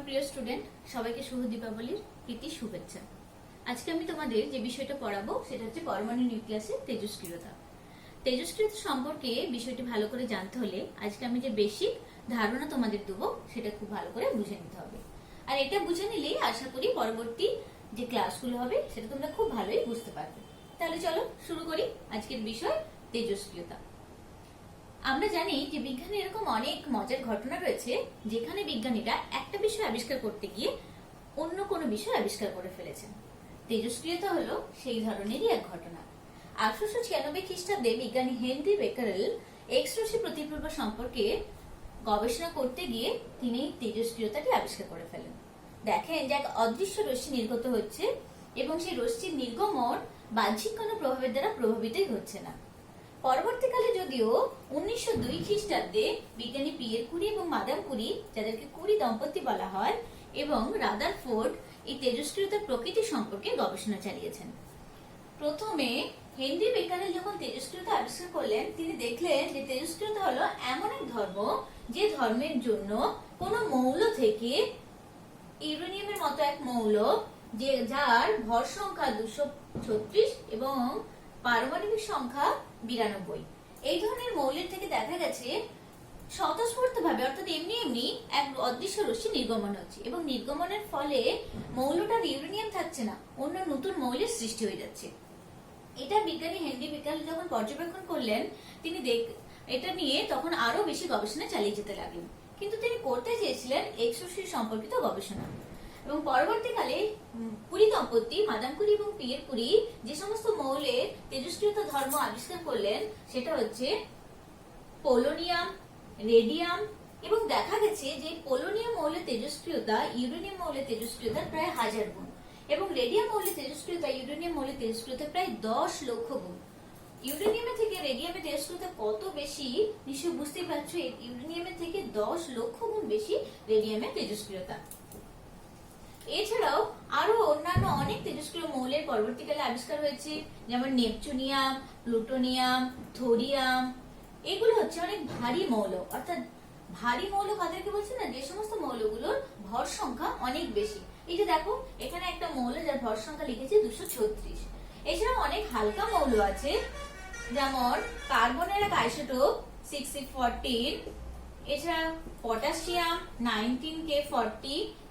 প্রিয় স্টুডেন্ট, সবাইকে শুভ দীপাবলির প্রীতি শুভেচ্ছা। আজকে আমি তোমাদের যে বিষয়টা পড়াবো সেটা হচ্ছে পরমাণু নিউক্লিয়াসের তেজস্ক্রিয়তা। তেজস্ক্রিয়তা সম্পর্কে বিষয়টি ভালো করে জানতে হলে আজকে আমি যে বেসিক ধারণা তোমাদের দেবো সেটা খুব ভালো করে বুঝে নিতে হবে। আর এটা বুঝে নিলেই আশা করি পরবর্তী যে ক্লাসগুলো হবে সেটা তোমরা খুব ভালোই বুঝতে পারবে। তাহলে চলো শুরু করি আজকের বিষয় তেজস্ক্রিয়তা। আমরা জানি যে বিজ্ঞানে এরকম অনেক মজার ঘটনা রয়েছে যেখানে বিজ্ঞানীরা একটা বিষয় আবিষ্কার করতে গিয়ে অন্য কোনো বিষয় আবিষ্কার করে ফেলেছেন। তেজস্ক্রিয়তা হলো সেই ধরনেরই এক ঘটনা। 1896 খ্রিস্টাব্দে বিজ্ঞানী হেনরি বেকারেল এক্স রশ্মি প্রতিপ্রভা সম্পর্কে গবেষণা করতে গিয়ে তিনি তেজস্ক্রিয়তাটি আবিষ্কার করে ফেলেন। দেখেন যে এক অদৃশ্য রশ্মি নির্গত হচ্ছে এবং সেই রশ্মির নির্গমন বাহ্যিক কোনো প্রভাবের দ্বারা প্রভাবিতই হচ্ছে না। পরবর্তীকালে যদিও 1902 খ্রিস্টাব্দে বিজ্ঞানী পিয়ের কুরি এবং মাদাম কুরি, যাদেরকে কুরি দম্পতি বলা হয়, এবং রাদারফোর্ড এই তেজস্ক্রিয়তার প্রকৃতি সম্পর্কে গবেষণা চালিয়েছেন। প্রথমে হেনরি বেকারেল যখন তেজস্ক্রিয়তা আবিষ্কার করলেন, তিনি দেখলেন যে তেজস্ক্রিয়তা হলো এমন এক ধর্ম যে ধর্মের জন্য কোন মৌল থেকে ইউরেনিয়ামের মতো এক মৌল যার ভর সংখ্যা 236 এবং পারমাণবিক সংখ্যা 92, এই ধরনের মৌলের থেকে দেখা গেছে স্বতঃস্ফূর্তভাবে অর্থাৎ এমনি এক অদৃশ্য রশ্মি নির্গমন হচ্ছে এবং নির্গমনের ফলে মৌলটার ইউরেনিয়াম থাকছে না, অন্য নতুন মৌলের সৃষ্টি হয়ে যাচ্ছে। এটা বিজ্ঞানী হেনরি বেকারেল যখন পর্যবেক্ষণ করলেন, তিনি এটা নিয়ে তখন আরো বেশি গবেষণা চালিয়ে যেতে লাগলেন। কিন্তু তিনি করতে চেয়েছিলেন এক্স রশ্মি সম্পর্কিত গবেষণা। এবং পরবর্তীকালে কুরি দম্পতি মাদাম কুরি এবং পিয়ের কুরি যে সমস্ত মৌলের তেজস্ক্রিয়তা ধর্ম আবিষ্কার করলেন সেটা হচ্ছে পোলোনিয়াম, রেডিয়াম, এবং দেখা গেছে যে পোলোনিয়াম মৌলের তেজস্ক্রিয়তা ইউরেনিয়াম মৌলের তেজস্ক্রিয়তার প্রায় 1000 গুণ এবং রেডিয়াম মৌলের তেজস্ক্রিয়তা ইউরেনিয়াম মৌলের তেজস্ক্রিয়তা প্রায় 10 লক্ষ গুণ। ইউরেনিয়ামের থেকে রেডিয়ামের তেজস্ক্রিয়তা কত বেশি নিশ্চয়ই বুঝতেই পারছো। ইউরেনিয়ামের থেকে 10 লক্ষ গুণ বেশি রেডিয়ামের তেজস্ক্রিয়তা। এছাড়াও আরো অন্যান্য অনেক তেজস্ক্রিয় মৌলের পরবর্তীকালে আবিষ্কার হয়েছে, যেমন নেপচুনিয়াম, প্লুটোনিয়াম, থোরিয়াম। এগুলো হচ্ছে অনেক ভারী মৌল। অর্থাৎ ভারী মৌল কাদেরকে বলছে না, যে সমস্ত মৌলগুলোর ভর সংখ্যা অনেক বেশি। এই যে দেখো এখানে একটা মৌল যার ভর সংখ্যা লিখেছে 236। এছাড়াও অনেক হালকা মৌল আছে, যেমন কার্বনের এক আইসোটোপ 6C14, এছাড়া পটাশিয়াম 19K40।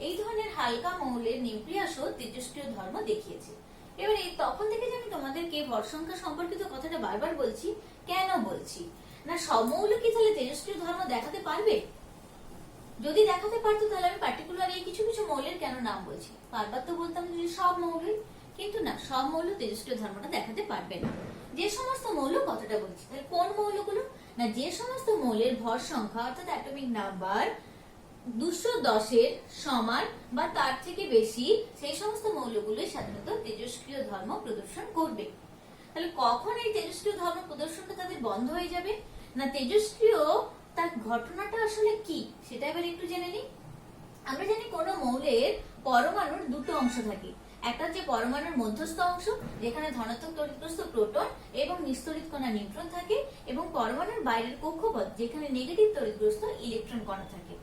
এই ধরনের হালকা মৌলের নিউক্লিয়াসও তেজস্ক্রিয় ধর্ম দেখিয়েছে। এবারে তখন থেকে যে আমি তোমাদেরকে ভর সংখ্যা সম্পর্কিত কথাটা বারবার বলছি, কেন বলছি না, সব মৌল কি তাহলে তেজস্ক্রিয় ধর্ম দেখাতে পারবে? যদি দেখাতে পারতো তাহলে আমি পার্টিকুলার এই কিছু কিছু মৌলের কেন নাম বলছি, বারবার তো বলতাম যে সব মৌলই। কিন্তু না, সব মৌল তেজস্ক্রিয় ধর্মটা দেখাতে পারবে না। যে সমস্ত মৌল কথাটা বলছি, তাহলে কোন মৌলগুলো না, যে সমস্ত মৌলের ভর সংখ্যা অর্থাৎ অ্যাটমিক নাম্বার 210 এর সমান বা তার থেকে বেশি, সেই সমস্ত মৌলগুলো সাধারণত তেজস্ক্রিয় ধর্ম প্রদর্শন করবে। তাহলে কখন এই তেজস্ক্রিয় ধর্ম প্রদর্শনটা তাদের বন্ধ হয়ে যাবে না, তেজস্ক্রিয় তার ঘটনাটা আসলে কি সেটা এবার একটু জেনে নিই। আমরা জানি কোন মৌলের পরমাণুর দুটো অংশ থাকে। একটা হচ্ছে পরমাণুর মধ্যস্থ অংশ, যেখানে ধনাত্মক তড়িৎগ্রস্ত প্রোটন এবং নিস্তড়িত কণা নিউট্রন থাকে, এবং পরমাণুর বাইরের কক্ষপথ, যেখানে নেগেটিভ তড়িৎগ্রস্ত ইলেকট্রন কণা থাকে।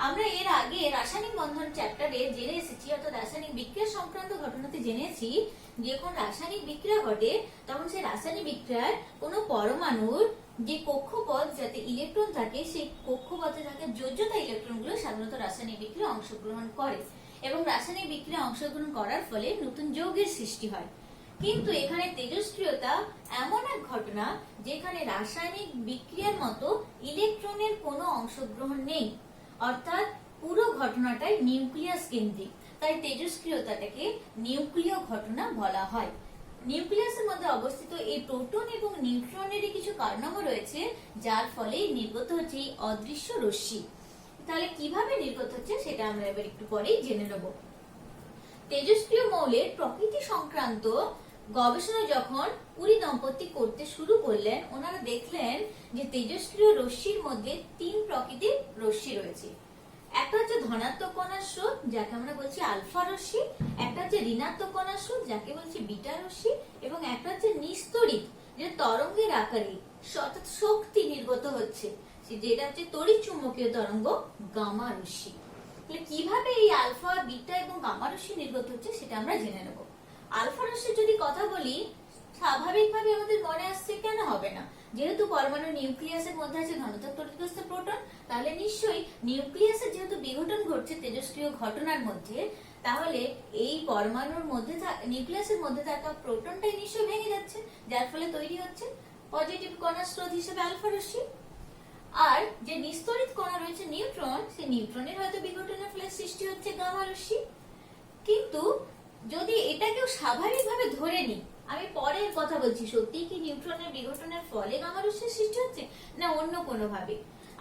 আমরা এর আগে রাসায়নিক বন্ধন চ্যাপ্টারে জেনে এসেছি, অর্থাৎ রাসায়নিক বিক্রিয়া সংক্রান্ত ঘটনাতে জেনেছি, যখন রাসায়নিক বিক্রিয়া ঘটে তখন সেই রাসায়নিক বিক্রিয়ায় কোনো পরমাণুর যে কক্ষপথ যাতে ইলেকট্রন থাকে, সেই কক্ষপথে থাকা যোজ্যতা ইলেকট্রনগুলো সাধারণত রাসায়নিক বিক্রিয়া অংশগ্রহণ করে এবং রাসায়নিক বিক্রিয়া অংশগ্রহণ করার ফলে নতুন যৌগের সৃষ্টি হয়। কিন্তু এখানে তেজস্ক্রিয়তা এমন এক ঘটনা যেখানে রাসায়নিক বিক্রিয়ার মতো ইলেকট্রনের কোনো অংশগ্রহণ নেই, অর্থাৎ পুরো ঘটনাটাই নিউক্লিয়াস কেন্দ্রিক। তাই তেজস্ক্রিয়তাটাকে নিউক্লিয় ঘটনা বলা হয়। নিউক্লিয়াসের মধ্যে অবস্থিত এই প্রোটন এবং নিউট্রনেরই কিছু কারণও রয়েছে, যার ফলে নির্গত হচ্ছে এই অদৃশ্য রশ্মি। তাহলে কিভাবে নির্গত হচ্ছে সেটা আমরা এবার একটু পরেই জেনে নেব। তেজস্ক্রিয় মৌলের প্রকৃতি সংক্রান্ত গবেষণা যখন কুরি দম্পতি করতে শুরু করলেন, ওনারা দেখলেন যে তেজস্ক্রিয় রশ্মির মধ্যে 3 প্রকৃতির রশ্মি রয়েছে। একটা হচ্ছে ধনাত্মক কণার স্রোত, যাকে আমরা বলছি আলফা রশ্মি, একটা হচ্ছে ঋণাত্মক কণার স্রোত, যাকে বলছি বিটা রশ্মি, এবং একটা হচ্ছে নিস্তড়িত, যে তরঙ্গের আকারে অর্থাৎ শক্তি নির্গত হচ্ছে, যেটা হচ্ছে তড়িৎ চুম্বকীয় তরঙ্গ গামা রশ্মি। তাহলে কিভাবে এই আলফা, বিটা এবং গামা রশ্মি নির্গত হচ্ছে সেটা আমরা জেনে নেব। আলফা রশ্মির যদি কথা বলি, স্বাভাবিকভাবে আমাদের মনে আসছে কেন হবে না, যেহেতু পরমাণু নিউক্লিয়াসের মধ্যে আছে ধনাত্মক তড়িৎগ্রস্ত প্রোটন, তাহলে নিশ্চয়ই নিউক্লিয়াসের যেহেতু বিঘটন ঘটছে তেজস্ক্রিয় ঘটনার মধ্যে, তাহলে এই পরমাণুর মধ্যে নিউক্লিয়াসের মধ্যে থাকা প্রোটনটাই নিশ্চয়ই ভেঙে যাচ্ছে, যার ফলে তৈরি হচ্ছে পজিটিভ কণার স্রোত হিসেবে আলফা রশ্মি। আর যে নিস্তড়িত কণা রয়েছে নিউট্রন, সেই নিউট্রনের হয়তো বিঘটনের ফলে সৃষ্টি হচ্ছে গামা রশ্মি। কিন্তু যদি এটাকেও স্বাভাবিকভাবে ধরে নিই, আমি পরের কথা বলছি, সত্যি কি নিউট্রনের বিঘটনের ফলে গামা রশ্মির সৃষ্টি হচ্ছে না অন্য কোনো ভাবে,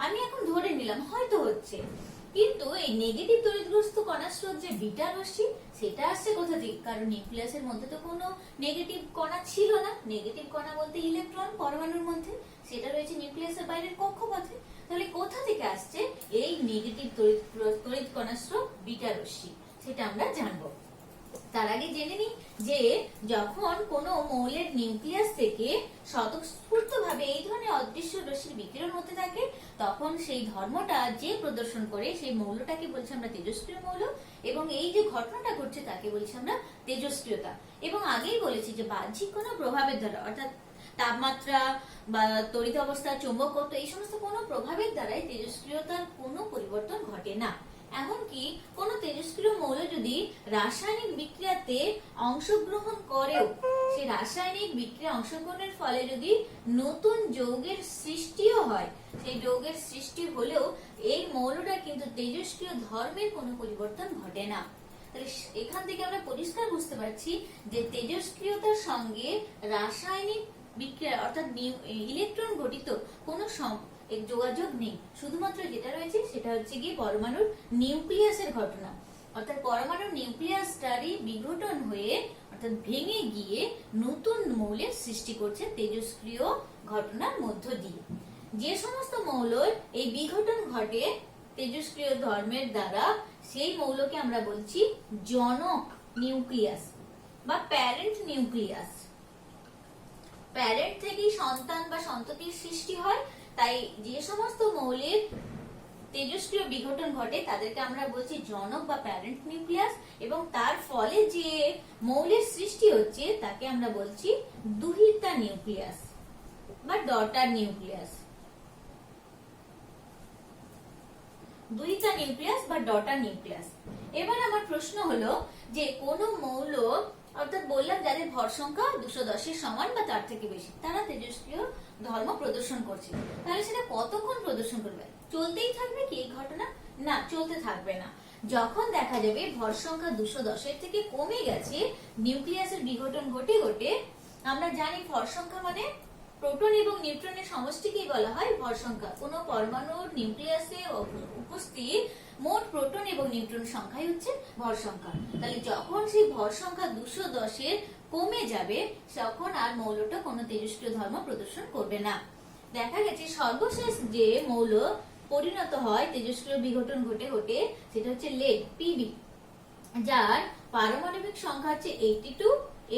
আমি এখন ধরে নিলাম হয়তো হচ্ছে। কিন্তু এই নেগেটিভ তড়িৎগ্রস্ত কণার স্রোত যে বিটা রশ্মি, সেটা আসছে কোথা থেকে? কারণ নিউক্লিয়াসের মধ্যে তো কোনো নেগেটিভ কণা ছিল না। নেগেটিভ কণা বলতে ইলেকট্রন পরমাণুর মধ্যে, সেটা রয়েছে নিউক্লিয়াসের বাইরের কক্ষপথে। তাহলে কোথা থেকে আসছে এই নেগেটিভ তড়িৎ কণার স্রোত বিটা রশ্মি, সেটা আমরা জানবো। তার আগে জেনে নিই যে যখন কোনো মৌলের নিউক্লিয়াস থেকে স্বতঃস্ফূর্তভাবে এই ধরনের অদৃশ্য রশ্মির বিকিরণ হতে থাকে, তখন সেই ধর্মটা যে প্রদর্শন করে সেই মৌলটাকে বলছি আমরা তেজস্ক্রিয় মৌল, এবং এই যে ঘটনাটা ঘটছে তাকে বলছি আমরা তেজস্ক্রিয়তা। এবং আগেই বলেছি যে বাহ্যিক কোনো প্রভাবের দ্বারা, অর্থাৎ তাপমাত্রা বা তড়িৎ অবস্থা, চৌম্বকত্ব, এই সমস্ত কোনো প্রভাবের দ্বারাই তেজস্ক্রিয়তার কোনো পরিবর্তন ঘটে না। এমনকি কোন তেজস্ক্রিয় মৌল যদি রাসায়নিক বিক্রিয়াতে অংশগ্রহণ করেও, সেই রাসায়নিক বিক্রিয়া অংশগ্রহণের ফলে যদি নতুন যৌগের সৃষ্টিও হয়, সেই যৌগের সৃষ্টি হলেও এই মৌলটা কিন্তু তেজস্ক্রিয় ধর্মের কোনো পরিবর্তন ঘটে না। তাহলে এখান থেকে আমরা পরিষ্কার বুঝতে পারছি যে তেজস্ক্রিয়তার সঙ্গে রাসায়নিক বিক্রিয়া অর্থাৎ ইলেকট্রন ঘটিত কোনো যোগাযোগ নেই। শুধুমাত্র যেটা রয়েছে সেটা হচ্ছে গিয়ে পরমাণুর নিউক্লিয়াসের ঘটনা, অর্থাৎ পরমাণুর নিউক্লিয়াসটারই বিঘটন হয়ে অর্থাৎ ভেঙে গিয়ে নতুন মৌলের সৃষ্টি করছে তেজস্ক্রিয় ঘটনার মধ্য দিয়ে। যে সমস্ত মৌলের এই বিঘটন ঘটে তেজস্ক্রিয় ধর্মের দ্বারা, সেই মৌলকে আমরা বলছি জনক নিউক্লিয়াস বা প্যারেন্ট নিউক্লিয়াস। প্যারেন্ট থেকেই সন্তান বা সন্ততির সৃষ্টি হয়, তাই যে সমস্ত মৌলের তেজস্ক্রিয় বিঘটন ঘটে তাদেরকে আমরা বলছি জনক বা প্যারেন্ট নিউক্লিয়াস, এবং তার ফলে যে মৌলের সৃষ্টি হচ্ছে তাকে আমরা বলছি দুহিতা নিউক্লিয়াস বা ডটার নিউক্লিয়াস। দুহিতা নিউক্লিয়াস বা ডটার নিউক্লিয়াস। এবার আমার প্রশ্ন হলো যে কোন মৌল, অর্থাৎ বললাম যাদের ভর সংখ্যা 210 এর সমান বা তার থেকে বেশি, তারা তেজস্ক্রিয় ধর্ম প্রদর্শন করছে, তাহলে সেটা কতক্ষণ প্রদর্শন করবে? চলতেই থাকবে কি এই ঘটনা? না, চলতে থাকবে না। যখন দেখা যাবে ভর সংখ্যা 210 এর থেকে কমে গেছে, নিউক্লিয়াসের বিঘটন ঘটে ঘটে, আমরা জানি ভর সংখ্যা মানে প্রোটন এবং নিউট্রনের সমষ্টিকেই বলা হয় ভর সংখ্যা। কোন পরমাণুর নিউক্লিয়াসে উপস্থিত মোট প্রোটন এবং নিউট্রন সংখ্যাই হচ্ছে ভর সংখ্যা। তাহলে যখন সেই ভর সংখ্যা 210 এর কমে যাবে, তখন আর মৌলটা কোনো তেজস্ক্রিয় ধর্ম প্রদর্শন করবে না। দেখা গেছে সর্বশেষ যে মৌল পরিণত হয় তেজস্ক্রিয় বিঘটন ঘটে ঘটে, সেটা হচ্ছে লেড, পিবি, যার পারমাণবিক সংখ্যা হচ্ছে 82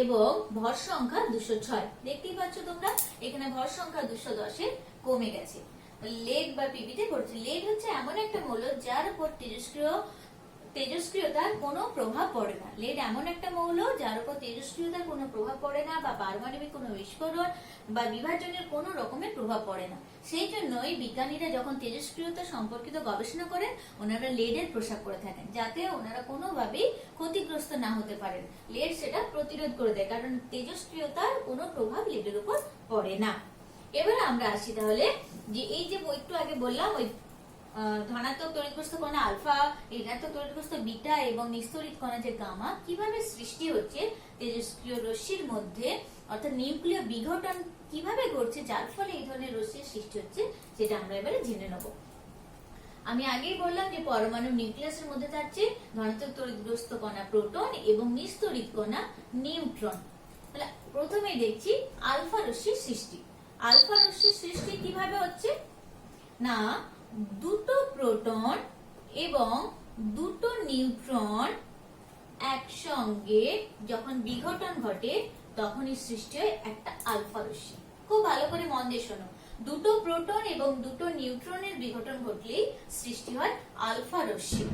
এবং ভর সংখ্যা 206। দেখতেই পাচ্ছ তোমরা, এখানে ভর সংখ্যা 210 এর কমে গেছে। লেড বা পিবিতে ঘটছে। লেড হচ্ছে এমন একটা মৌল যার উপর তেজস্ক্রিয়তার কোনো প্রভাব পড়ে না। লেড এমন একটা মৌল যার উপর তেজস্ক্রিয়তার কোনো প্রভাব পড়ে না, বা পারমাণবিক কোনো বিস্ফোরণ বা বিভাজনের কোনো রকমের প্রভাব পড়ে না। সেই জন্যই বিজ্ঞানীরা যখন তেজস্ক্রিয়তা সম্পর্কিত গবেষণা করেন, ওনারা লেডের প্রসাব করে থাকেন, যাতে ওনারা কোনোভাবেই ক্ষতিগ্রস্ত না হতে পারেন। লেড সেটা প্রতিরোধ করে দেয়, কারণ তেজস্ক্রিয়তার কোনো প্রভাব লেডের উপর পড়ে না। এবার আমরা আসি তাহলে যে এই যে একটু আগে বললাম, ওই ধনাত্মক তড়িৎগ্রস্ত কণা আলফা, ঋণাত্মক তড়িৎগ্রস্ত বিটা এবং নিস্তড়িত কণা যে গামা কিভাবে সৃষ্টি হচ্ছে তেজস্ক্রিয় রশ্মির মধ্যে, অর্থাৎ নিউক্লিয় বিঘটন কিভাবে ঘটছে যার ফলে এই ধরনের রশ্মির সৃষ্টি হচ্ছে, সেটা আমরা এবারে জেনে নেব। আমি আগেই বললাম যে পরমাণু নিউক্লিয়াসের মধ্যে থাকছে ধনাত্মক তড়িৎগ্রস্ত কণা প্রোটন এবং নিস্তড়িত কণা নিউট্রন। তাহলে প্রথমে দেখছি আলফা রশ্মির সৃষ্টি। আলফা রশ্মির সৃষ্টি কিভাবে হচ্ছে না, দুটো প্রোটন এবং দুটো নিউট্রন একসঙ্গে যখন বিঘটন ঘটে তখনই সৃষ্টি হয় একটা আলফা রশ্মি। খুব ভালো করে মন দিয়ে শোনো, দুটো প্রোটন এবং দুটো নিউট্রনের বিঘটন ঘটলেই সৃষ্টি হয় আলফা রশ্মি।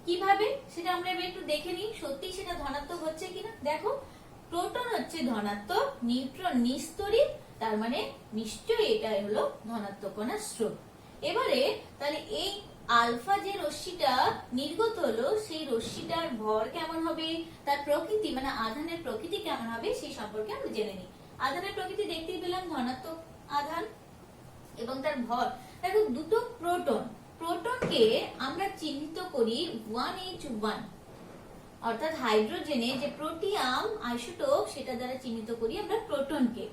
কিভাবে সেটা আমরা এবার একটু দেখে নিই, সত্যি সেটা ধনাত্মক হচ্ছে কিনা। দেখো, প্রোটন হচ্ছে ধনাত্মক, নিউট্রন নিস্তড়িত, তার মানে নিশ্চয়ই এটাই হলো ধনাত্মক কণার স্রোত। এবারে তাহলে এই আলফা যে রশ্মিটা নির্গত হলো সেই রশ্মিটার ভর কেমন হবে, তার প্রকৃতি মানে আধানের প্রকৃতি কেমন হবে সেই সম্পর্কে আমরা জেনে নিই। আধানের প্রকৃতি দেখতেই পেলাম ধনাত্মক আধান এবং তার ভর। দেখো দুটো প্রোটন, প্রোটনকে আমরা চিহ্নিত করি 1H1, অর্থাৎ হাইড্রোজেনে যে প্রোটিয়াম আইসোটোপ সেটা দ্বারা চিহ্নিত করি আমরা প্রোটনকে,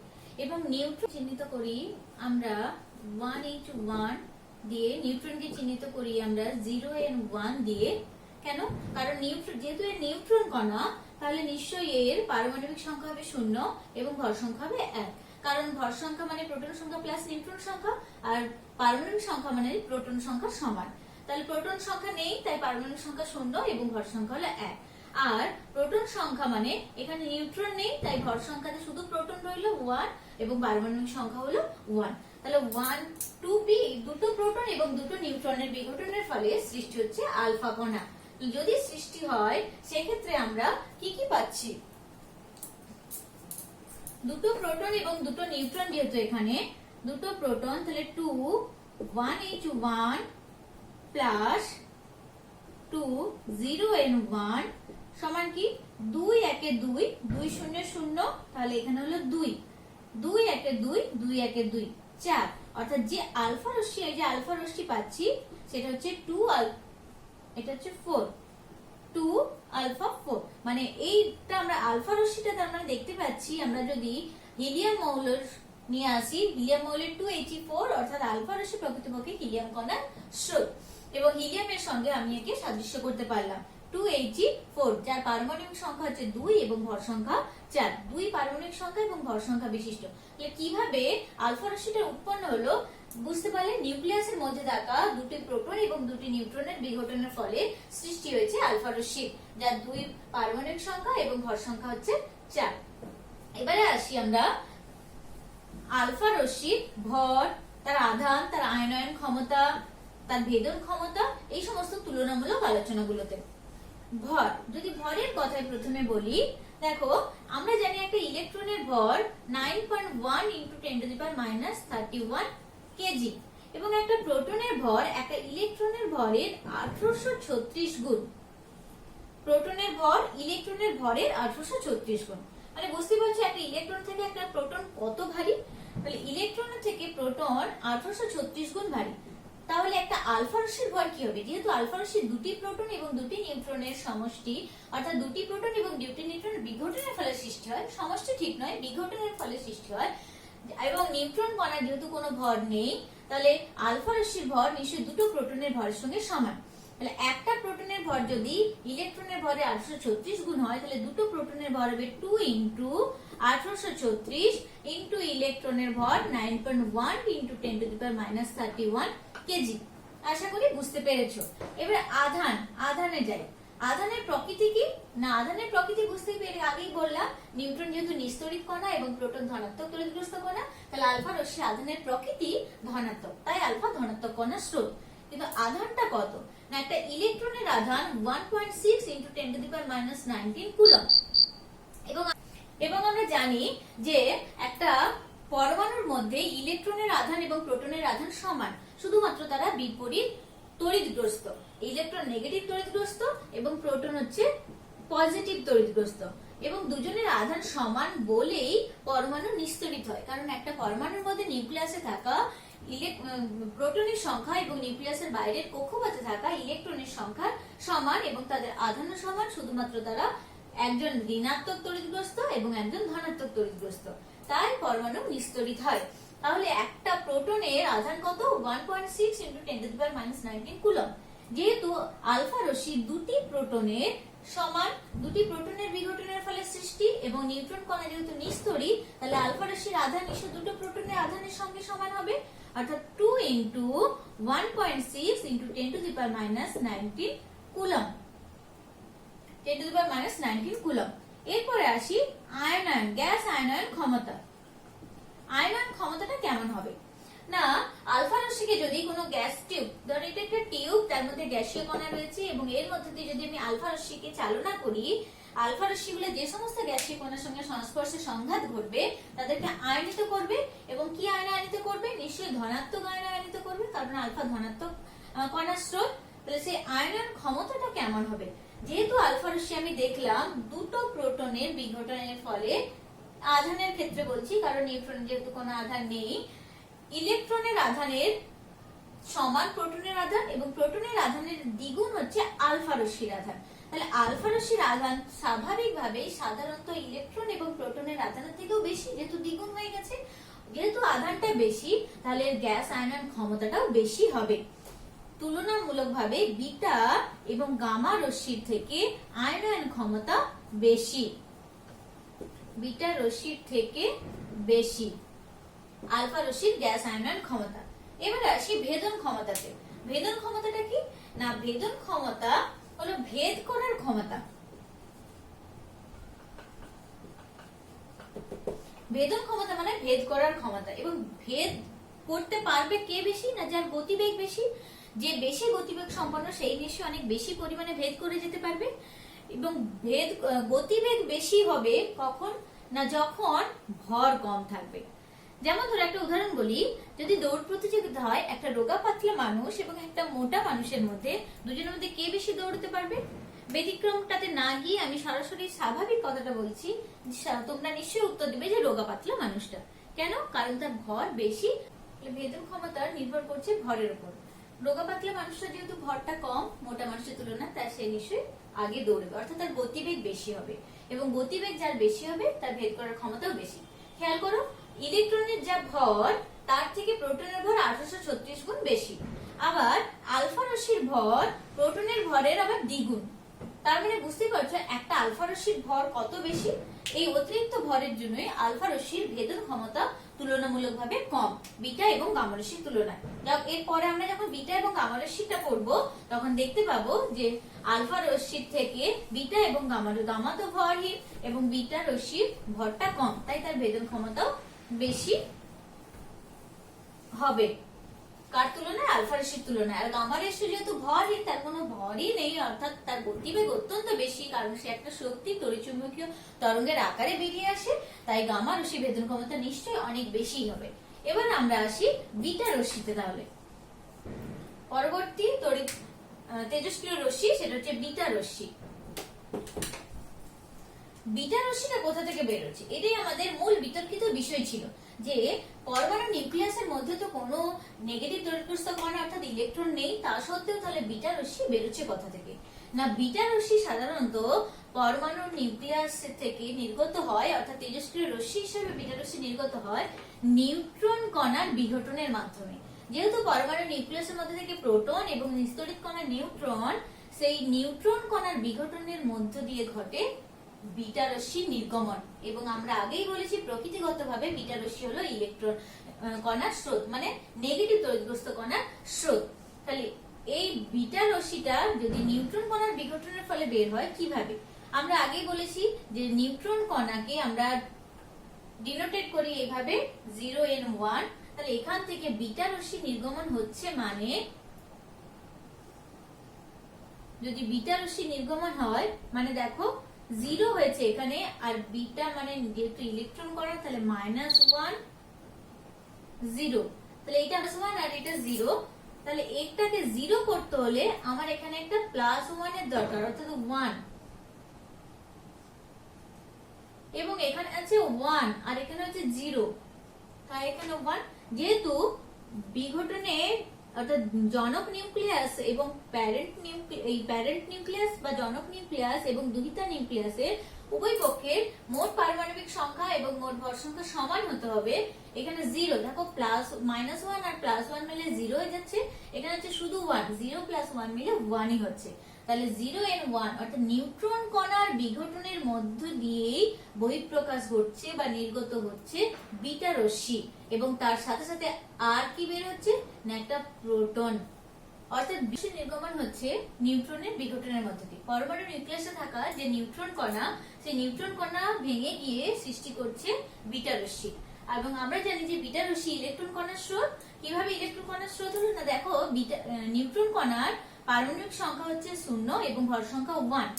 এবং নিউট্রন চিহ্নিত করি আমরা 1H1 দিয়ে, নিউট্রনকে চিহ্নিত করি আমরা 0N1 দিয়ে। কেন? কারণ নিউট্রন যেহেতু এর নিউট্রন কণা, তাহলে নিশ্চয়ই এর পারমাণবিক সংখ্যা হবে 0 এবং ভর সংখ্যা হবে 1। কারণ ভর সংখ্যা মানে প্রোটন সংখ্যা প্লাস নিউট্রন সংখ্যা, আর পারমাণবিক সংখ্যা মানে প্রোটন সংখ্যা সমান। তাহলে প্রোটন সংখ্যা নেই, তাই পারমাণবিক সংখ্যা 0 এবং ভর সংখ্যা হলো 1। আর প্রোটন সংখ্যা মানে এখানে নিউট্রন নেই, তাই ভর সংখ্যাতে শুধু প্রোটন রইল 1 এবং পারমাণবিক সংখ্যা হলো 1। তাহলে 1 2p দুটো প্রোটন এবং দুটো নিউট্রনের বিঘটনের ফলে সৃষ্টি হচ্ছে আলফা কণা। যদি সৃষ্টি হয় সেক্ষেত্রে আমরা কি কি পাচ্ছি, দুটো প্রোটন এবং দুটো নিউট্রন, যেহেতু এখানে দুটো প্রোটন, তাহলে 2 1H1 প্লাস 2 0N1 সমান কি 2 1 2 2 0 0, তাহলে এখানে হলো 2 2 1 2 2 1 2 4, অর্থাৎ যে আলফা রশ্মি, এই যে আলফা রশ্মি পাচ্ছি সেটা হচ্ছে 2 এটা হচ্ছে 4 2 আলফা 4, মানে এইটা আমরা আলফা রশ্মিটা তার মানে দেখতে পাচ্ছি। আমরা যদি হিলিয়াম মৌল নিয়ে আসি, হিলিয়াম মৌলের 2He4, অর্থাৎ আলফা রশ্মি প্রকৃতপক্ষে হিলিয়াম কণার স্রোত, এবং হিলিয়ামের সঙ্গে আমি একে সাদৃশ্য করতে পারলাম 2He4, যার পারমাণবিক সংখ্যা হচ্ছে 2 এবং ভর সংখ্যা 4, 2 পারমাণবিক সংখ্যা এবং ভর সংখ্যা বিশিষ্ট। তাহলে কিভাবে আলফা রশ্মিটা উৎপন্ন হলো বুঝতে পারলে, নিউক্লিয়াসের মধ্যে থাকা দুটি প্রোটন এবং দুটি নিউট্রনের বিঘটনের ফলে সৃষ্টি হয়েছে আলফা রশ্মি, যার 2 পারমাণবিক সংখ্যা এবং ভর সংখ্যা হচ্ছে 4। এবারে আসি আমরা আলফা রশ্মির ভর, তার আধান, তার আয়নায়ন ক্ষমতা, তার ভেদন ক্ষমতা, এই সমস্ত তুলনামূলক আলোচনাগুলোতে। ভর, যদি ভরের কথাই প্রথমে বলি, দেখো আমরা জানি একটা ইলেকট্রনের ভর 9.1 × 10⁻³ কেজি, এবং একটা প্রোটনের ভর একটা ইলেকট্রনের ভরের 1836 গুণ। প্রোটনের ভর ইলেকট্রনের ভরের 1836 গুণ, মানে বুঝতে পারছো একটা ইলেকট্রন থেকে একটা প্রোটন কত ভারী। তাহলে ইলেকট্রনের থেকে প্রোটন 1836 গুণ ভারী। তাহলে একটা আলফা রশ্মির ভর কি হবে, যেহেতু আলফা রশ্মি দুটি প্রোটন এবং দুটি নিউট্রনের সমষ্টি, অর্থাৎ দুটি প্রোটন এবং দুটি নিউট্রন বিঘটনের ফলে সৃষ্টি হয়, সমষ্টি ঠিক নয়, বিঘটনের ফলে সৃষ্টি হয়, এবং নিউট্রন কণার যেহেতু কোনো ভর নেই, তাহলে আলফা রশ্মির ভর নিশ্চয়ই দুটো প্রোটনের ভরের সঙ্গে সমান। তাহলে একটা প্রোটনের ভর যদি ইলেকট্রনের ভরে 1836 গুণ হয়, তাহলে দুটো প্রোটনের ভর হবে 2 × 1836 ইন্টু ইলেকট্রনের ভর 9.1 × 10⁻³ কেজি। আশা করি বুঝতে পেরেছো। এবার আধান, আধানে যাই। আধানের প্রকৃতি কি না, আধানের প্রকৃতি বুঝতে পেরে আগেই বললাম, নিউট্রন যেহেতু নিস্তড়িত কণা এবং প্রোটন ধনাত্মক তড়িৎগ্রস্ত কণা, তাহলে আলফা রশ্মি আধানের প্রকৃতি ধনাত্মক, তাই আলফা ধনাত্মক কণার স্রোত। কিন্তু আধানটা কত না, একটা ইলেকট্রনের আধান 1.6 × 10⁻19 কুলম্ব, এবং আমরা জানি যে একটা পরমাণুর মধ্যে ইলেকট্রনের আধান এবং প্রোটনের আধান সমান, শুধুমাত্র তারা বিপরীত তড়িৎগ্রস্ত। ইলেকট্রন নেগেটিভ তড়িৎগ্রস্ত এবং প্রোটন হচ্ছে পজিটিভ তড়িৎগ্রস্ত, এবং দুজনের আধান সমান বলেই পরমাণু নিস্তড়িত হয়। কারণ একটা পরমাণুর মধ্যে নিউক্লিয়াসে থাকা প্রোটনের সংখ্যা এবং নিউক্লিয়াসের বাইরের কক্ষপথে থাকা ইলেকট্রনের সংখ্যা সমান এবং তাদের আধানও সমান, শুধুমাত্র তারা একজন ঋণাত্মক তড়িৎগ্রস্ত এবং একজন ধনাত্মক তড়িৎগ্রস্ত, তাই পরমাণু নিস্তড়িত হয়। তাহলে একটা প্রোটনের আধান কত, 1.6 × 10⁻19 কুলম্ব। যেহেতু আলফা রশ্মি দুটি প্রোটনের সমান, দুটি প্রোটনের বিঘটনের ফলে সৃষ্টি, এবং নিউট্রন কণা যেহেতু নিস্তড়িত, তাহলে আলফা রশ্মির আধান নিশ্চয়ই দুটো প্রোটনের আধানের সঙ্গে সমান হবে, অর্থাৎ 2 × 1.6 × 10⁻19 কুলম্ব, 10⁻19 কুলম্ব। এরপরে আসি আয়নায়ন, গ্যাস আয়নায়ন ক্ষমতা। আয়নায়ন ক্ষমতাটা কেমন হবে না, আলফা রশ্মিকে যদি কোনো গ্যাস টিউব, ধরো এটা একটা টিউব, তার মধ্যে গ্যাসীয় কণা রয়েছে এবং এর মধ্যে দিয়ে যদি আমি আলফা রশ্মিকে চালনা করি, আলফা রশ্মিগুলো যে সমস্ত গ্যাসীয় কণার সঙ্গে সংস্পর্শে সংঘাত ঘটবে তাদেরকে আয়নিত করবে। এবং কি আয়নে আয়নিত করবে? নিশ্চয়ই ধনাত্মক আয়নে আয়নিত করবে, কারণ আলফা ধনাত্মক কণার স্রোত। তাহলে সেই আয়নন ক্ষমতাটা কেমন হবে? যেহেতু আলফা রশ্মি আমি দেখলাম দুটো প্রোটনের বিঘটনের ফলে, আধানের ক্ষেত্রে বলছি কারণ নিউট্রনের যেহেতু কোনো আধান নেই, ইলেকট্রনের আধানের সমান প্রোটনের আধান এবং প্রোটনের আধানের দ্বিগুণ হচ্ছে আলফা রশ্মির আধান। তাহলে আলফা রশ্মির আধান স্বাভাবিকভাবেই সাধারণত ইলেকট্রন এবং প্রোটনের আধানের থেকেও বেশি, যেহেতু দ্বিগুণ হয়ে গেছে। যেহেতু আধানটা বেশি তাহলে গ্যাস আয়নন ক্ষমতাটাও বেশি হবে। তুলনামূলকভাবে বিটা এবং গামা রশ্মির থেকে আয়নন ক্ষমতা বেশি, বিটা রশ্মির থেকে বেশি আলফা রশ্মির গ্যাস আয়নন ক্ষমতা। এবার আসি ভেদন ক্ষমতাতে। ভেদন ক্ষমতাটা কি না, ভেদন ক্ষমতা হলো ভেদ করার ক্ষমতা। ভেদন ক্ষমতা মানে ভেদ করার ক্ষমতা, এবং ভেদ করতে পারবে কে বেশি না, যার গতিবেগ বেশি। যে বেশি গতিবেগ সম্পন্ন সেই নিশ্চয়ই অনেক বেশি পরিমাণে ভেদ করে যেতে পারবে। এবং গতিবেগ বেশি হবে কখন না, যখন ভর কম থাকবে। যেমন ধরো একটা উদাহরণ বলি, যদি দৌড় প্রতিযোগিতা হয় একটা রোগা পাতলা মানুষ এবং একটা মোটা মানুষের মধ্যে, দুজনের মধ্যে কে বেশি দৌড়তে পারবে? ব্যতিক্রমটাতে না গিয়ে আমি সরাসরি স্বাভাবিক কথাটা বলছি, তোমরা নিশ্চয়ই উত্তর দিবে যে রোগা পাতলা মানুষটা। কেন? কারণ তার ভর বেশি। ভেদন ক্ষমতা নির্ভর করছে ভরের উপর। রোগা পাতলা মানুষটা যেহেতু ভরটা কম মোটা মানুষের তুলনায়, তাই সে নিশ্চয়ই আগে দৌড়বে, অর্থাৎ তার গতিবেগ বেশি হবে। এবং গতিবেগ যার বেশি হবে তার ভেদ করার ক্ষমতাও বেশি। খেয়াল করো, ইলেকট্রনের যা ভর তার থেকে প্রোটনের ভর 1836 গুণ বেশি। আবার আলফা রশ্মির ভর প্রোটনের ভরের আবার দ্বিগুণ। তার মানে বুঝতে পারছো একটা আলফা রশ্মির ভর কত বেশি। এই অতিরিক্ত ভরের জন্যই আলফা রশ্মির ভেদন ক্ষমতা তুলনামূলকভাবে কম বিটা এবং গামা রশ্মির তুলনায়। এরপরে আমরা যখন বিটা এবং গামা রশ্মিটা পড়বো তখন দেখতে পাবো যে আলফা রশ্মির থেকে বিটা এবং গামা তো ভরহীন এবং বিটা রশ্মির ভরটা কম, তাই তার ভেদন ক্ষমতাও বেশি হবে। কার তুলনায়? আলফা রশ্মির তুলনায়। আর গামা রশ্মি যেহেতু ভরহীন, তার কোনো ভরই নেই, অর্থাৎ তার গতিবেগ অত্যন্ত বেশি, কারণ সে একটা শক্তি তড়িৎচুম্বকীয় তরঙ্গের আকারে বেরিয়ে আসে, তাই গামা রশ্মি ভেদন ক্ষমতা নিশ্চয়ই অনেক বেশি হবে। এবার আমরা আসি বিটা রশ্মিতে। তাহলে পরবর্তী তেজস্ক্রিয় রশ্মি সেটা হচ্ছে বিটা রশ্মি। বিটা রশ্মিটা কোথা থেকে বেরোচ্ছে, এটাই আমাদের মূল বিতর্কিত বিষয় ছিল, যে পরমাণু নিউক্লিয়াসের মধ্যে তো কোনো নেগেটিভ তড়িৎগ্রস্ত কণা অর্থাৎ ইলেকট্রন নেই, তা সত্ত্বেও তাহলে বিটা রশ্মি বেরোচ্ছে কোথা থেকে? না, বিটা রশ্মি সাধারণত পরমাণুর নিউক্লিয়াস থেকে নির্গত হয়, অর্থাৎ তেজস্ক্রিয় রশ্মি হিসেবে বিটা রশ্মি নির্গত হয় নিউট্রন কণার বিঘটনের মাধ্যমে। যেহেতু পরমাণু নিউক্লিয়াসের মধ্যে থেকে প্রোটন এবং নিস্তড়িত কণা নিউট্রন, সেই নিউট্রন কণার বিঘটনের মধ্য দিয়ে ঘটে বিটা রশ্মি নির্গমন। এবং আমরা আগেই বলেছি প্রকৃতিগতভাবে বিটা রশ্মি হলো ইলেকট্রন কণার স্রোত, মানে নেগেটিভ তড়িৎগ্রস্ত কণার স্রোত। তাহলে এই বিটা রশ্মিটা যদি নিউট্রন কণার বিঘটনের ফলে বের হয় কিভাবে? আমরা আগেই বলেছি যে নিউট্রন কণাকে আমরা ডিনোটেট করি এভাবে 0n1। তাহলে এখান থেকে বিটা রশ্মি নির্গমন হচ্ছে, মানে যদি বিটা রশ্মি নির্গমন হয় মানে দেখো 0 হয়েছে এখানে, আর বিটা মানে যেহেতু ইলেকট্রন কণা তাহলে -1 0, তাহলে এটা +1 আর এটা 0। তাহলে একটাকে 0 করতে হলে আমার এখানে একটা +1 এর দরকার, অর্থাৎ 1, এবং এখানে আছে 1 আর এখানে হচ্ছে 0, তাই এখানে 1। যেহেতু বিঘটনে অর্থাৎ জনক নিউক্লিয়াস এবং প্যারেন্ট নিউক্লিয়াস বা জনক নিউক্লিয়াস এবং দুহিতা নিউক্লিয়াসের উভয় পক্ষের মোট পারমাণবিক সংখ্যা এবং মোট ভর সংখ্যা সমান হতে হবে। এখানে 0 দেখো -1 আর +1 মিলে 0 হয়ে যাচ্ছে, এখানে হচ্ছে শুধু 1, 0 + 1 মিলে 1ই হচ্ছে। তাহলে 0n1 অর্থাৎ নিউট্রন কণার বিঘটনের মধ্য দিয়েই বহিঃপ্রকাশ ঘটছে বা নির্গত হচ্ছে বিটা রশ্মি, এবং তার সাথে সাথে আর কি বের হচ্ছে না, একটা প্রোটন। অর্থাৎ বিশেষ নির্গমন হচ্ছে নিউট্রনের বিঘটনের মধ্য দিয়ে। পরমাণু নিউক্লিয়াসে থাকা যে নিউট্রন কণা, সেই নিউট্রন কণা ভেঙে গিয়ে সৃষ্টি করছে বিটা রশ্মি। এবং আমরা জানি যে বিটা রশ্মি ইলেকট্রন কণার স্রোত, কিভাবে ইলেকট্রন কণার স্রোত হলো না, দেখো নিউট্রন কণার পারমাণবিক সংখ্যা হচ্ছে 0 এবং ভর সংখ্যা 1।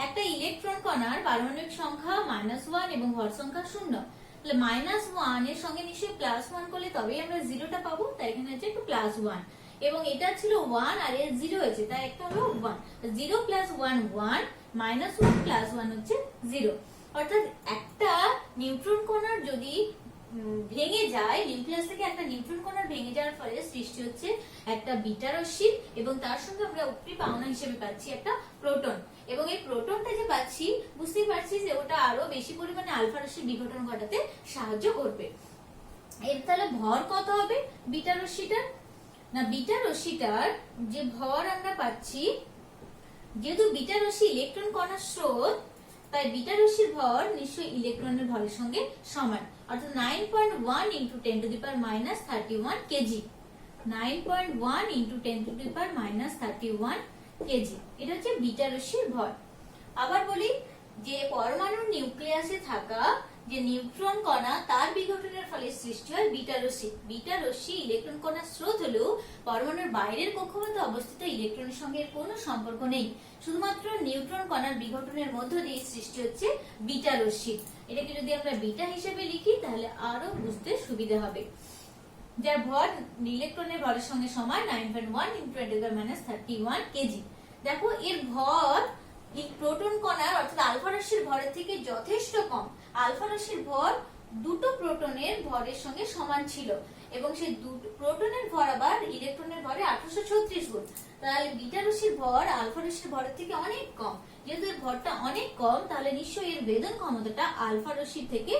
একটা ইলেকট্রন কণার পারমাণবিক সংখ্যা -1 এবং ভর সংখ্যা 0, তাহলে -1 এর সঙ্গে নিশ্চয়ই +1 করলে তবেই আমরা 0টা পাবো, তাই এখানে হচ্ছে একটু +1, এবং এটা ছিল 1 আর এর 0 হয়েছে, তাই একটা হলো 1। 0 + 1 1, -1 + 1 হচ্ছে 0। অর্থাৎ একটা নিউট্রন কণার যদি ভেঙে যায়, নিউক্লিয়াস থেকে একটা নিউট্রন কণার ভেঙে যাওয়ার ফলে সৃষ্টি হচ্ছে একটা বিটা রশ্মি, এবং তার সঙ্গে আমরা উপরি পাওনা হিসেবে পাচ্ছি একটা প্রোটন। এবং এই প্রোটনটা যে পাচ্ছি, বুঝতেই পারছি যে ওটা আরো বেশি পরিমাণে আলফা রশ্মির বিঘটন ঘটাতে সাহায্য করবে। এর তাহলে ভর কত হবে বিটা রশ্মিটার? না, বিটা রশ্মিটার যে ভর আমরা পাচ্ছি, যেহেতু বিটা রশ্মি ইলেকট্রন কণার স্রোত, তাই বিটা রশ্মির ভর নিশ্চয়ই ইলেকট্রনের ভরের সঙ্গে সমান, অর্থাৎ 9.1 × 10⁻31 কেজি। 9.1 × 10⁻31 কেজি, এটা হচ্ছে বিটা রশ্মির ভর। আবার বলি যে পরমাণুর নিউক্লিয়াসে থাকা যে নিউট্রন কণা, তার বিঘটনের ফলে সৃষ্টি হয় বিটা রশ্মি। বিটা রশ্মি ইলেকট্রন কণার স্রোত হলেও পরমাণুর বাইরের কক্ষপথে অবস্থিত ইলেকট্রনের সঙ্গে কোনো সম্পর্ক নেই, শুধুমাত্র নিউট্রন কণার বিঘটনের মধ্য দিয়ে সৃষ্টি হচ্ছে বিটা রশ্মি। এটাকে যদি আমরা বিটা হিসেবে লিখি তাহলে আরো বুঝতে সুবিধা হবে। যার ভর ইলেকট্রনের ভরের সঙ্গে সমান 9.1 × 10⁻31 কেজি। দেখো এর ভর প্রোটন কণার অর্থাৎ আলফা রাশির ভরের থেকে যথেষ্ট কম। আলফা রাশির ভর দুটো প্রোটনের ভরের সঙ্গে সমান ছিল, এবং সেই দুটো প্রোটনের ভর আবার ইলেকট্রনের ভরে 1836 গুণ। তাহলে বিটা রাশির ভর আলফা রাশির ভরের থেকে অনেক কম। যেহেতু এর ভরটা অনেক কম, তাহলে নিশ্চয়ই এর ভেদন ক্ষমতাটা আলফা রাশির থেকে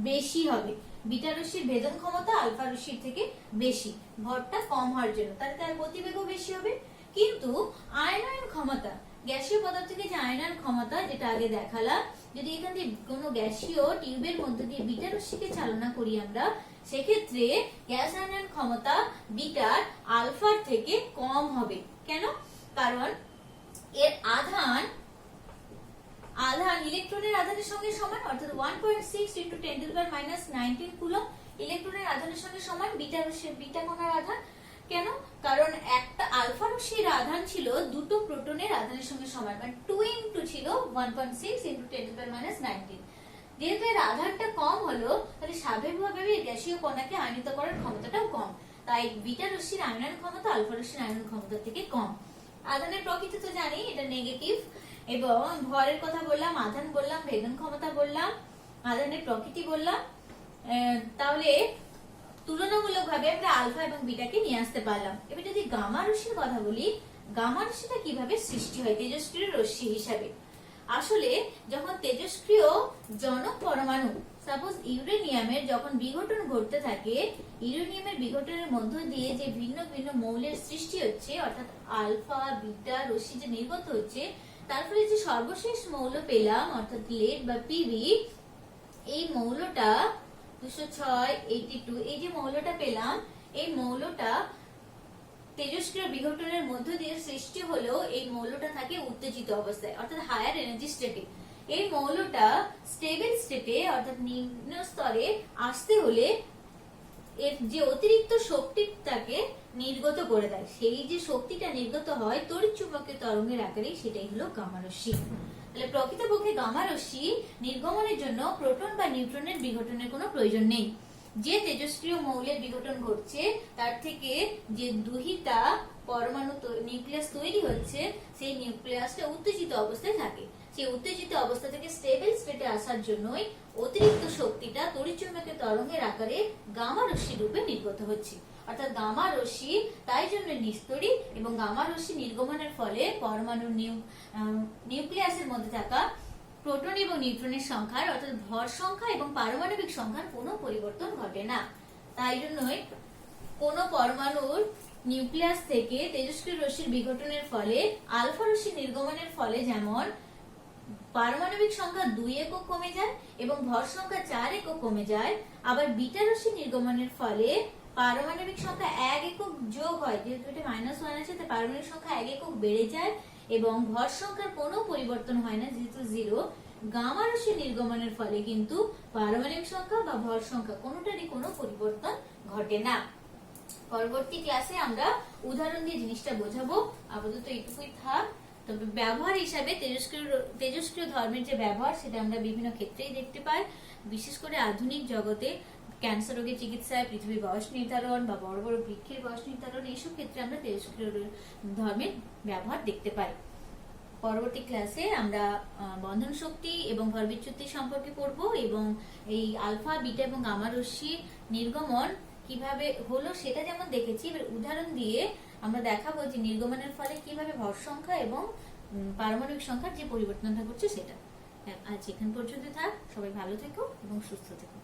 বেশি হবে। বিটা রাশির ভেদন ক্ষমতা আলফা রাশির থেকে বেশি, ভরটা কম হওয়ার জন্য, তাহলে তার গতিবেগও বেশি হবে। কিন্তু আয়নায়ন ক্ষমতা, গ্যাসীয় পদার্থ থেকে যে আয়নায়ন ক্ষমতা, যেটা আগে দেখালাম, যদি এখান থেকে কোনো গ্যাসীয় টিউবের মধ্যে দিয়ে বিটা রশ্মিকে চালনা করি আমরা, সেক্ষেত্রে গ্যাস আয়নায়ন ক্ষমতা বিটার আলফার থেকে কম হবে। কেন? কারণ এর আধান ইলেকট্রনের আধানের সঙ্গে সমান, অর্থাৎ 1.6 × 10⁻19 কুলম্ব ইলেকট্রনের আধানের সঙ্গে সমান বিটা কণার আধান। কেন? কারণ একটা আলফা রশ্মির আধান ছিল দুটো প্রোটনের আধানের সঙ্গে সমান, মানে 2 × ছিল 1.6 × 10⁻19। যেহেতু এর আধানটা কম হলো, তাহলে স্বাভাবিকভাবে গ্যাসীয় কণাকে আয়নিত করার ক্ষমতাটাও কম, তাই বিটা রশ্মির আয়নন ক্ষমতা আলফা রশ্মির আয়নন ক্ষমতার থেকে কম। আধানের প্রকৃতি তো জানি, এটা নেগেটিভ। এবং ভরের কথা বললাম, আধান বললাম, ভেদন ক্ষমতা বললাম, আধানের প্রকৃতি বললাম। তাহলে তুলনামূলকভাবে আমরা আলফা এবং বিটাকে নিয়ে আসতে পারলাম। এবার যদি গামা রশ্মির কথা বলি, গামা রশ্মিটা কিভাবে সৃষ্টি হয় তেজস্ক্রিয় রশ্মি হিসাবে? আসলে যখন তেজস্ক্রিয় জনক পরমাণু, সাপোজ ইউরেনিয়ামের যখন বিঘটন ঘটতে থাকে, ইউরেনিয়ামের বিঘটনের মধ্য দিয়ে যে ভিন্ন ভিন্ন মৌলের সৃষ্টি হচ্ছে, অর্থাৎ আলফা বিটা রশ্মি যে নির্গত হচ্ছে, তার ফলে যে সর্বশেষ মৌল পেলাম অর্থাৎ লেড বা পিবি, এই মৌলটা 206, 82, এই যে মৌলটা পেলাম, এই মৌলটা তেজস্ক্রিয় বিঘটনের মধ্য দিয়ে সৃষ্টি হলেও এই মৌলটা থাকে উত্তেজিত অবস্থায়, অর্থাৎ হায়ার এনার্জি স্টেটে। এই মৌলটা স্টেবল স্টেটে অর্থাৎ নিম্ন স্তরে আসতে হলে এর যে অতিরিক্ত শক্তিটাকে নির্গত করে দেয়, সেই যে শক্তিটা নির্গত হয় তড়িৎচুম্বকীয় তরঙ্গের আকারে, সেটাই হলো গামা রশ্মি। তাহলে প্রকৃতপক্ষে গামা রশ্মি নির্গমনের জন্য প্রোটন বা নিউট্রনের বিঘটনের কোনো প্রয়োজন নেই। যে তেজস্ক্রিয় মৌলের বিঘটন ঘটছে, তার থেকে যে দুহিতা পরমাণু নিউক্লিয়াস তৈরি হচ্ছে, সেই নিউক্লিয়াসটা উত্তেজিত অবস্থায় থাকে। সেই উত্তেজিত অবস্থা থেকে স্টেবল স্টেটে আসার জন্যই অতিরিক্ত শক্তিটা তড়িৎচুম্বকীয় তরঙ্গের আকারে গামা রশ্মি রূপে নির্গত হচ্ছে। অর্থাৎ গামা রশ্মি তাই জন্য নিস্তড়ি, এবং গামা রশ্মি নির্গমনের ফলে পরমাণুর নিউক্লিয়াসের মধ্যে থাকা প্রোটন এবং নিউট্রনের সংখ্যার, অর্থাৎ ভর সংখ্যা এবং পারমাণবিক সংখ্যার কোনো পরিবর্তন ঘটে না। তাই জন্যই কোন পরমাণুর নিউক্লিয়াস থেকে তেজস্ক্রিয় রশ্মির বিঘটনের ফলে আলফা রশ্মি নির্গমনের ফলে যেমন পারমাণবিক সংখ্যা 2 একক কমে যায় এবং ভর সংখ্যা 4 একক কমে যায়, আবার বিটা রশ্মি নির্গমনের ফলে পারমাণবিক সংখ্যা 1 একক যোগ হয়, যেহেতু এটা -1 আছে, তাই পারমাণবিক সংখ্যা 1 একক বেড়ে যায় এবং ভর সংখ্যার কোনো পরিবর্তন হয় না, যেহেতু 0। গামা রশ্মি নির্গমনের ফলে কিন্তু পারমাণবিক সংখ্যা বা ভর সংখ্যা কোনোটারই কোনো পরিবর্তন ঘটে না। পরবর্তী ক্লাসে আমরা উদাহরণ দিয়ে জিনিসটা বোঝাবো। আপাতত এইটুকুই থাক। তবে ব্যবহার হিসাবে তেজস্ক্রিয় ধর্মের যে ব্যবহার সেটা আমরা বিভিন্ন ক্ষেত্রেই দেখতে পাই। বিশেষ করে আধুনিক জগতে ক্যান্সার রোগের চিকিৎসায়, পৃথিবীর বয়স নির্ধারণ বা বড় বড় বৃক্ষের বয়স নির্ধারণ, এইসব ক্ষেত্রে আমরা তেজস্ক্রিয় ধর্মের ব্যবহার দেখতে পাই। পরবর্তী ক্লাসে আমরা বন্ধন শক্তি এবং ভরবিচ্যুতি সম্পর্কে পড়ব এবং এই আলফা, বিটা এবং গামা রশ্মির নির্গমন কিভাবে হলো সেটা যেমন দেখেছি, এবার উদাহরণ দিয়ে আমরা দেখাবো যে নির্গমনের ফলে কিভাবে ভর সংখ্যা এবং পারমাণবিক সংখ্যার যে পরিবর্তনটা ঘটছে সেটা। আজ এখান পর্যন্ত থাক। সবাই ভালো থেকো এবং সুস্থ থেকো।